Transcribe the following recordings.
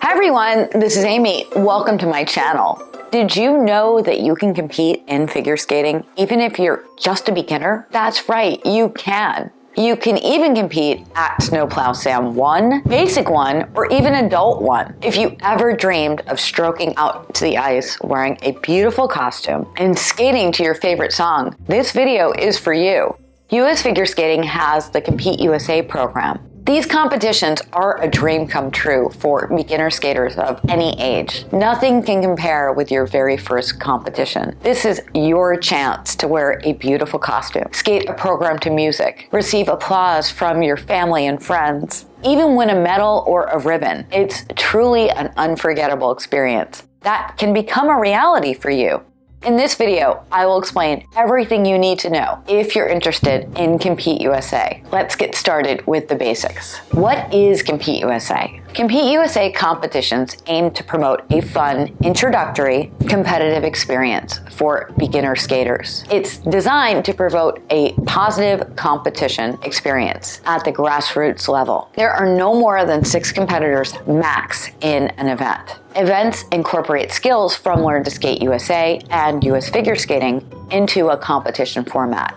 Hi everyone, this is Amy. Welcome to my channel. Did you know that you can compete in figure skating even if you're just a beginner? That's right, you can. You can even compete at Snowplow Sam 1, Basic 1, or even Adult 1. If you ever dreamed of stroking out to the ice wearing a beautiful costume and skating to your favorite song, this video is for you. US Figure Skating has the Compete USA program. These competitions are a dream come true for beginner skaters of any age. Nothing can compare with your very first competition. This is your chance to wear a beautiful costume, skate a program to music, receive applause from your family and friends, even win a medal or a ribbon. It's truly an unforgettable experience that can become a reality for you. In this video, I will explain everything you need to know if you're interested in Compete USA. Let's get started with the basics. What is Compete USA? Compete USA competitions aim to promote a fun, introductory, competitive experience for beginner skaters. It's designed to promote a positive competition experience at the grassroots level. There are no more than 6 competitors max in an event. Events incorporate skills from Learn to Skate USA and US Figure Skating into a competition format.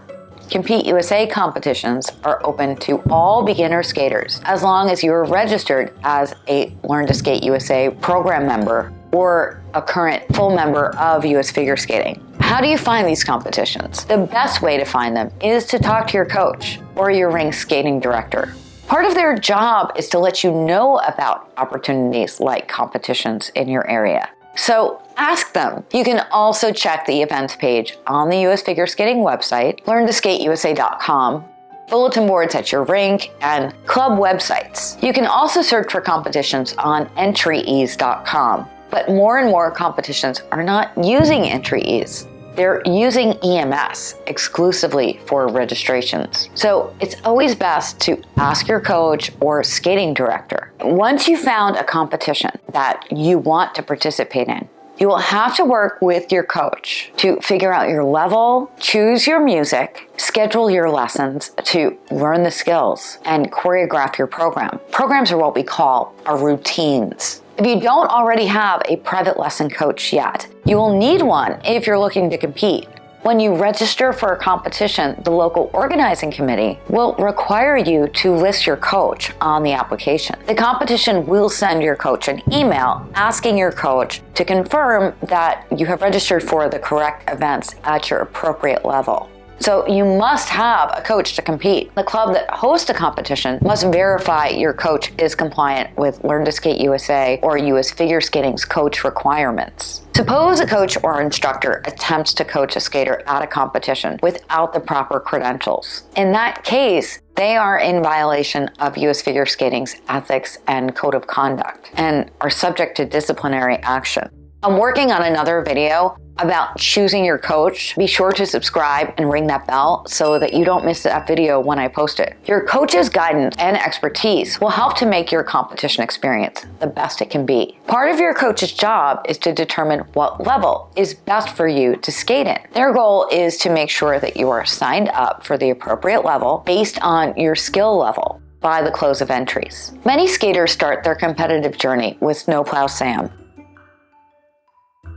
Compete USA competitions are open to all beginner skaters as long as you are registered as a Learn to Skate USA program member or a current full member of US Figure Skating. How do you find these competitions? The best way to find them is to talk to your coach or your ring skating director. Part of their job is to let you know about opportunities like competitions in your area. So ask them. You can also check the events page on the US Figure Skating website, learntosskateusa.com, bulletin boards at your rink, and club websites. You can also search for competitions on EntryEase.com, but more and more competitions are not using EntryEase. They're using EMS exclusively for registrations. So it's always best to ask your coach or skating director. Once you've found a competition that you want to participate in, you will have to work with your coach to figure out your level, choose your music, schedule your lessons to learn the skills, and choreograph your program. Programs are what we call our routines. If you don't already have a private lesson coach yet, you will need one if you're looking to compete. When you register for a competition, the local organizing committee will require you to list your coach on the application. The competition will send your coach an email asking your coach to confirm that you have registered for the correct events at your appropriate level. So you must have a coach to compete. The club that hosts a competition must verify your coach is compliant with Learn to Skate USA or US Figure Skating's coach requirements. Suppose a coach or instructor attempts to coach a skater at a competition without the proper credentials. In that case, they are in violation of US Figure Skating's ethics and code of conduct and are subject to disciplinary action. I'm working on another video about choosing your coach. Be sure to subscribe and ring that bell so that you don't miss that video when I post it. Your coach's guidance and expertise will help to make your competition experience the best it can be. Part of your coach's job is to determine what level is best for you to skate in. Their goal is to make sure that you are signed up for the appropriate level based on your skill level by the close of entries. Many skaters start their competitive journey with Snowplow Sam,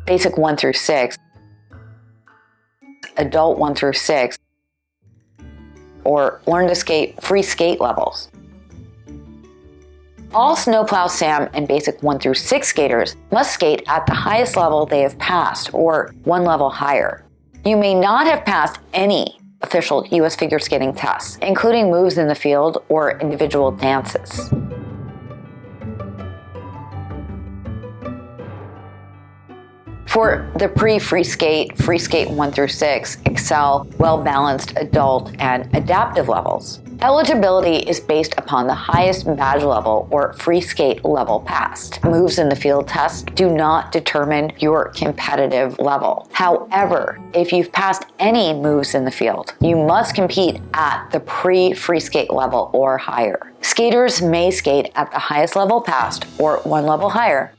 Basic 1 through 6, Adult 1 through 6, or Learn to Skate free skate levels. All Snowplow Sam and Basic 1 through 6 skaters must skate at the highest level they have passed, or one level higher. You may not have passed any official US Figure Skating tests, including moves in the field or individual dances. For the pre-free skate, free skate 1 through 6, excel, well-balanced adult and adaptive levels. Eligibility is based upon the highest badge level or free skate level passed. Moves in the field tests do not determine your competitive level. However, if you've passed any moves in the field, you must compete at the pre-free skate level or higher. Skaters may skate at the highest level passed or one level higher,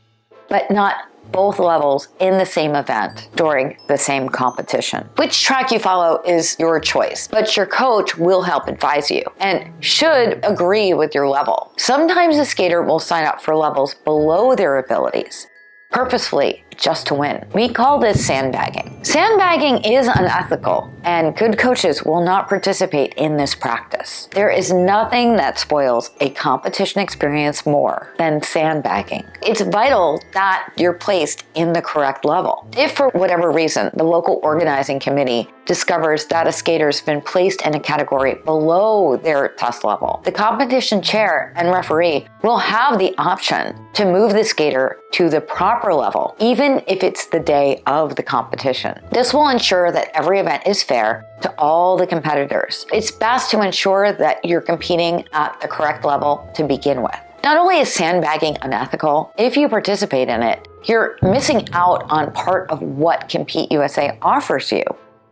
but not both levels in the same event during the same competition. Which track you follow is your choice, but your coach will help advise you and should agree with your level. Sometimes a skater will sign up for levels below their abilities, purposefully just to win. We call this sandbagging. Sandbagging is unethical, and good coaches will not participate in this practice. There is nothing that spoils a competition experience more than sandbagging. It's vital that you're placed in the correct level. If for whatever reason the local organizing committee discovers that a skater's been placed in a category below their test level, the competition chair and referee will have the option to move the skater to the proper level, even if it's the day of the competition. This will ensure that every event is fair to all the competitors. It's best to ensure that you're competing at the correct level to begin with. Not only is sandbagging unethical, if you participate in it, you're missing out on part of what Compete USA offers you.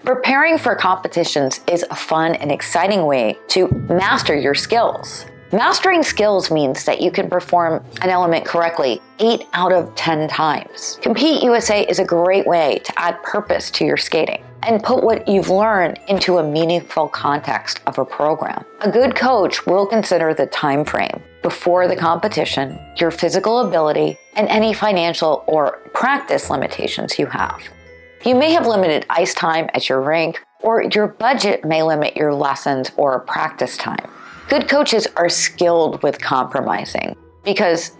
Preparing for competitions is a fun and exciting way to master your skills. Mastering skills means that you can perform an element correctly 8 out of 10 times. Compete USA is a great way to add purpose to your skating and put what you've learned into a meaningful context of a program. A good coach will consider the time frame before the competition, your physical ability, and any financial or practice limitations you have. You may have limited ice time at your rink, or your budget may limit your lessons or practice time. Good coaches are skilled with compromising because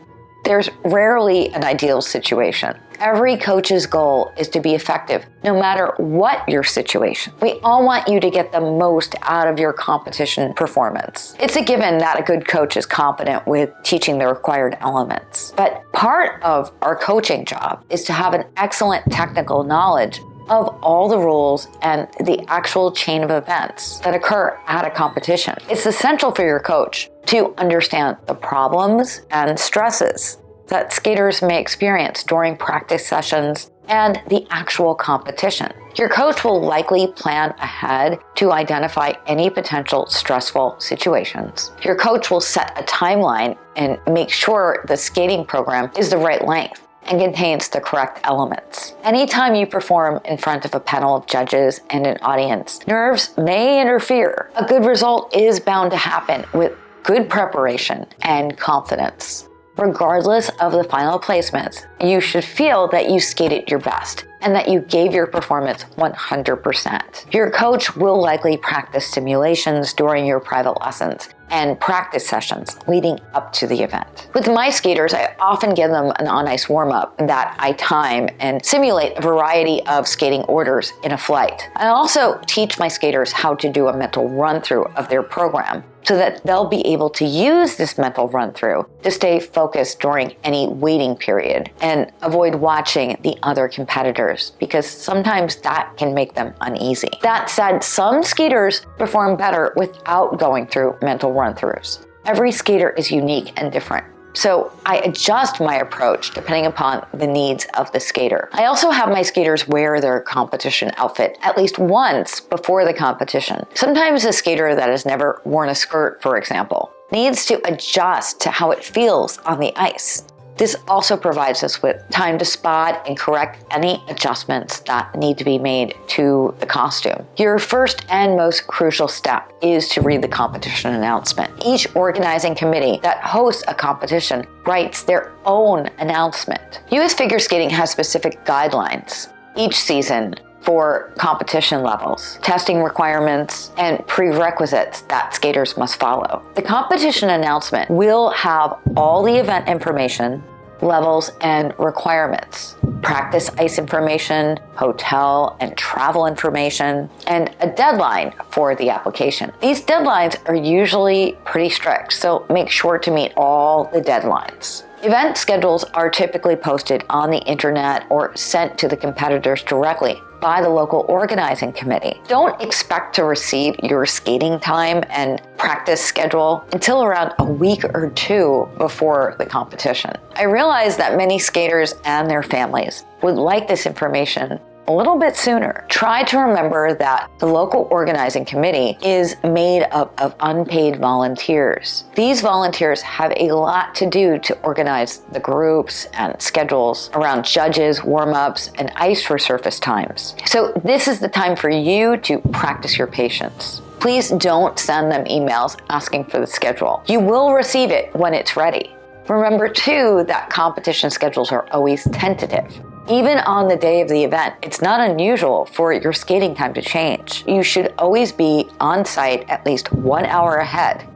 there's rarely an ideal situation. Every coach's goal is to be effective no matter what your situation. We all want you to get the most out of your competition performance. It's a given that a good coach is competent with teaching the required elements. But part of our coaching job is to have an excellent technical knowledge of all the rules and the actual chain of events that occur at a competition. It's essential for your coach to understand the problems and stresses that skaters may experience during practice sessions and the actual competition. Your coach will likely plan ahead to identify any potential stressful situations. Your coach will set a timeline and make sure the skating program is the right length and contains the correct elements. Anytime you perform in front of a panel of judges and an audience, nerves may interfere. A good result is bound to happen with good preparation and confidence. Regardless of the final placements, you should feel that you skated your best and that you gave your performance 100%. Your coach will likely practice simulations during your private lessons and practice sessions leading up to the event. With my skaters, I often give them an on-ice warm-up that I time and simulate a variety of skating orders in a flight. I also teach my skaters how to do a mental run-through of their program so that they'll be able to use this mental run-through to stay focused during any waiting period and avoid watching the other competitors, because sometimes that can make them uneasy. That said, some skaters perform better without going through mental run-throughs. Every skater is unique and different, so I adjust my approach depending upon the needs of the skater. I also have my skaters wear their competition outfit at least once before the competition. Sometimes a skater that has never worn a skirt, for example, needs to adjust to how it feels on the ice. This also provides us with time to spot and correct any adjustments that need to be made to the costume. Your first and most crucial step is to read the competition announcement. Each organizing committee that hosts a competition writes their own announcement. US Figure Skating has specific guidelines each season for competition levels, testing requirements, and prerequisites that skaters must follow. The competition announcement will have all the event information, levels, and requirements, practice ice information, hotel and travel information, and a deadline for the application. These deadlines are usually pretty strict, so make sure to meet all the deadlines. Event schedules are typically posted on the internet or sent to the competitors directly by the local organizing committee. Don't expect to receive your skating time and practice schedule until around a week or two before the competition. I realize that many skaters and their families would like this information a little bit sooner. Try to remember that the local organizing committee is made up of unpaid volunteers. These volunteers have a lot to do to organize the groups and schedules around judges, warm-ups, and ice resurface times. So this is the time for you to practice your patience. Please don't send them emails asking for the schedule. You will receive it when it's ready. Remember too that competition schedules are always tentative. Even on the day of the event, it's not unusual for your skating time to change. You should always be on site at least 1 hour ahead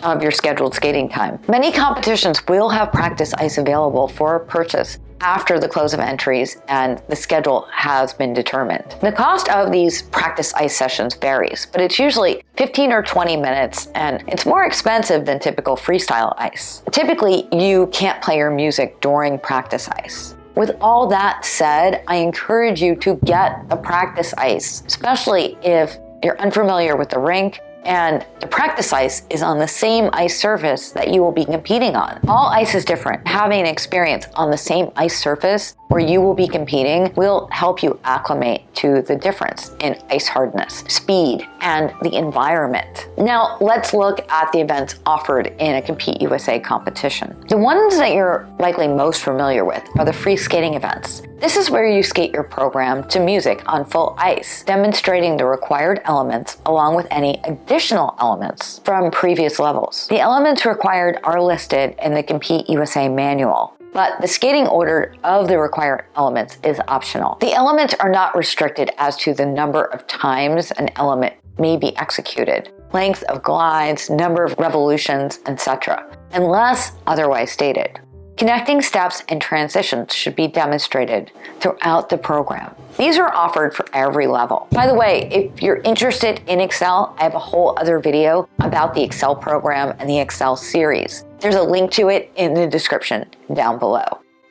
of your scheduled skating time. Many competitions will have practice ice available for purchase after the close of entries and the schedule has been determined. The cost of these practice ice sessions varies, but it's usually 15 or 20 minutes and it's more expensive than typical freestyle ice. Typically, you can't play your music during practice ice. With all that said, I encourage you to get the practice ice, especially if you're unfamiliar with the rink and the practice ice is on the same ice surface that you will be competing on. All ice is different. Having an experience on the same ice surface where you will be competing will help you acclimate to the difference in ice hardness, speed, and the environment. Now, let's look at the events offered in a Compete USA competition. The ones that you're likely most familiar with are the free skating events. This is where you skate your program to music on full ice, demonstrating the required elements along with any additional elements from previous levels. The elements required are listed in the Compete USA manual, but the skating order of the required elements is optional. The elements are not restricted as to the number of times an element may be executed, length of glides, number of revolutions, etc., unless otherwise stated. Connecting steps and transitions should be demonstrated throughout the program. These are offered for every level. By the way, if you're interested in Excel, I have a whole other video about the Excel program and the Excel series. There's a link to it in the description down below.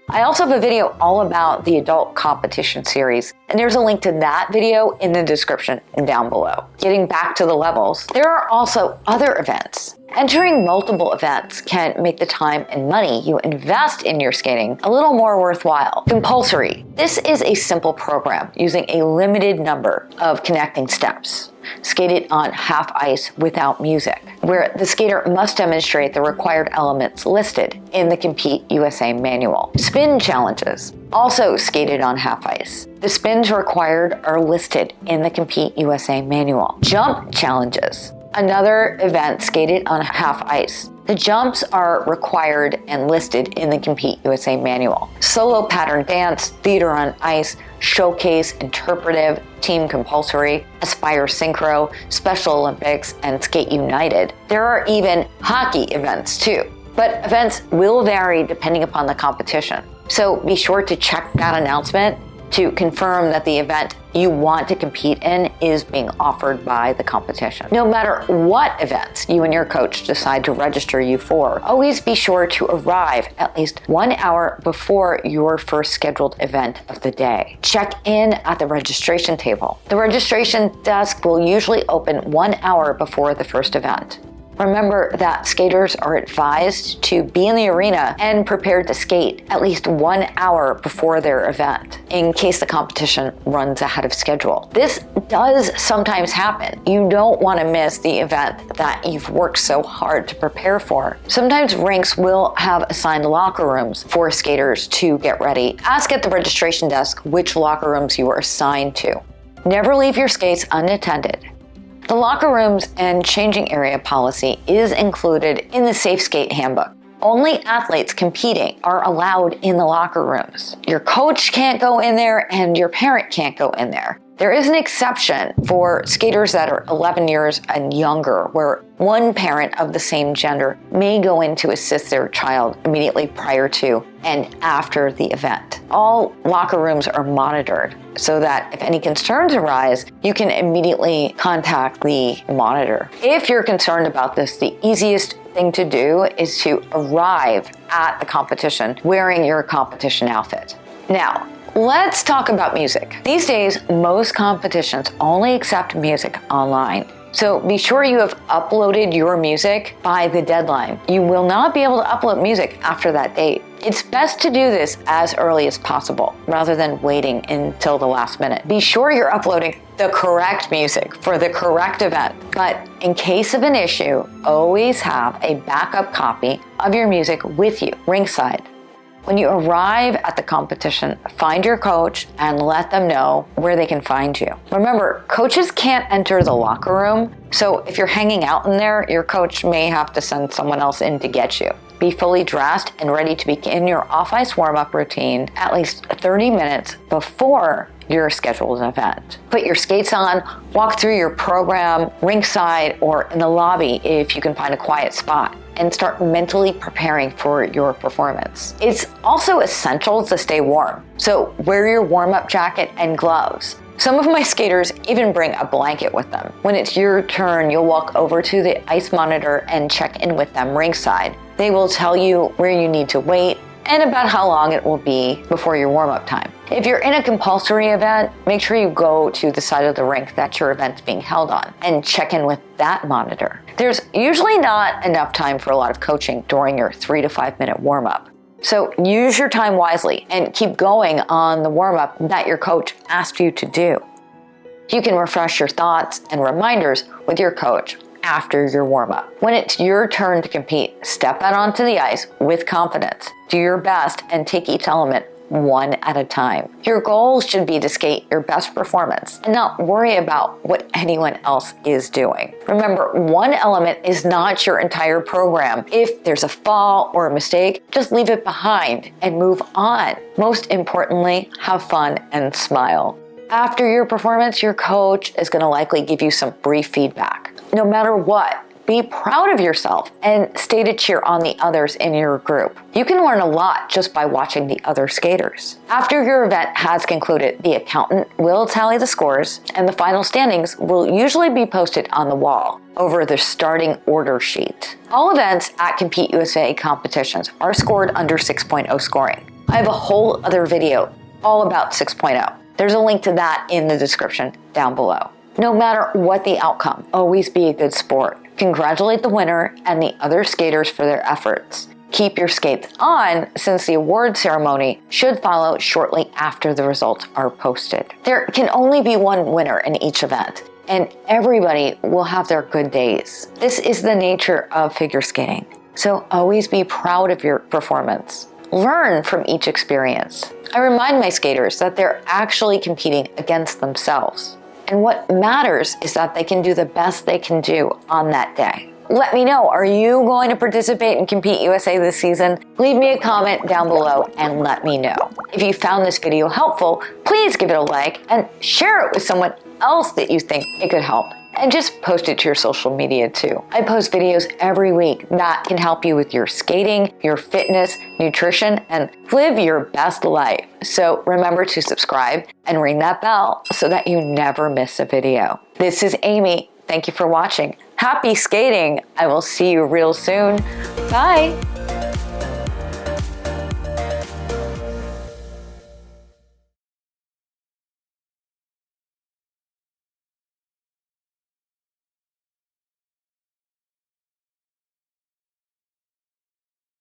I also have a video all about the adult competition series, and there's a link to that video in the description down below. Getting back to the levels, there are also other events. Entering multiple events can make the time and money you invest in your skating a little more worthwhile. Compulsory. This is a simple program using a limited number of connecting steps, skated on half ice without music, where the skater must demonstrate the required elements listed in the Compete USA manual. Spin challenges, also skated on half ice. The spins required are listed in the Compete USA manual. Jump challenges, another event skated on half ice. The jumps are required and listed in the Compete USA manual. Solo pattern dance, theater on ice, showcase, interpretive, team compulsory, aspire synchro, Special Olympics, and skate united. There are even hockey events too. But events will vary depending upon the competition. So be sure to check that announcement to confirm that the event you want to compete in is being offered by the competition. No matter what events you and your coach decide to register you for, always be sure to arrive at least 1 hour before your first scheduled event of the day. Check in at the registration table. The registration desk will usually open 1 hour before the first event. Remember that skaters are advised to be in the arena and prepared to skate at least 1 hour before their event in case the competition runs ahead of schedule. This does sometimes happen. You don't want to miss the event that you've worked so hard to prepare for. Sometimes rinks will have assigned locker rooms for skaters to get ready. Ask at the registration desk which locker rooms you are assigned to. Never leave your skates unattended. The locker rooms and changing area policy is included in the SafeSkate handbook. Only athletes competing are allowed in the locker rooms. Your coach can't go in there and your parent can't go in there. There is an exception for skaters that are 11 years and younger, where one parent of the same gender may go in to assist their child immediately prior to and after the event. All locker rooms are monitored so that if any concerns arise, you can immediately contact the monitor. If you're concerned about this, the easiest thing to do is to arrive at the competition wearing your competition outfit. Now, let's talk about music. These days, most competitions only accept music online. So be sure you have uploaded your music by the deadline. You will not be able to upload music after that date. It's best to do this as early as possible rather than waiting until the last minute. Be sure you're uploading the correct music for the correct event. But in case of an issue, always have a backup copy of your music with you ringside. When you arrive at the competition, find your coach and let them know where they can find you. Remember, coaches can't enter the locker room, so if you're hanging out in there, your coach may have to send someone else in to get you. Be fully dressed and ready to begin your off-ice warm-up routine at least 30 minutes before your scheduled event. Put your skates on, walk through your program ringside or in the lobby if you can find a quiet spot, and start mentally preparing for your performance. It's also essential to stay warm, so wear your warm-up jacket and gloves. Some of my skaters even bring a blanket with them. When it's your turn, you'll walk over to the ice monitor and check in with them ringside. They will tell you where you need to wait and about how long it will be before your warm-up time. If you're in a compulsory event, make sure you go to the side of the rink that your event's being held on and check in with that monitor. There's usually not enough time for a lot of coaching during your 3 to 5 minute warm-up. So use your time wisely and keep going on the warm-up that your coach asked you to do. You can refresh your thoughts and reminders with your coach after your warm-up. When it's your turn to compete, step out onto the ice with confidence. Do your best and take each element one at a time. Your goal should be to skate your best performance and not worry about what anyone else is doing. Remember, one element is not your entire program. If there's a fall or a mistake, just leave it behind and move on. Most importantly, have fun and smile. After your performance, your coach is going to likely give you some brief feedback. No matter what, be proud of yourself and stay to cheer on the others in your group. You can learn a lot just by watching the other skaters. After your event has concluded, the accountant will tally the scores and the final standings will usually be posted on the wall over the starting order sheet. All events at Compete USA competitions are scored under 6.0 scoring. I have a whole other video all about 6.0. There's a link to that in the description down below. No matter what the outcome, always be a good sport. Congratulate the winner and the other skaters for their efforts. Keep your skates on since the award ceremony should follow shortly after the results are posted. There can only be one winner in each event, and everybody will have their good days. This is the nature of figure skating, so always be proud of your performance. Learn from each experience. I remind my skaters that they're actually competing against themselves. And what matters is that they can do the best they can do on that day. Let me know, are you going to participate in Compete USA this season? Leave me a comment down below and let me know. If you found this video helpful, please give it a like and share it with someone else that you think it could help. And just post it to your social media too. I post videos every week that can help you with your skating, your fitness, nutrition, and live your best life. So remember to subscribe and ring that bell so that you never miss a video. This is Amy. Thank you for watching. Happy skating. I will see you real soon. Bye.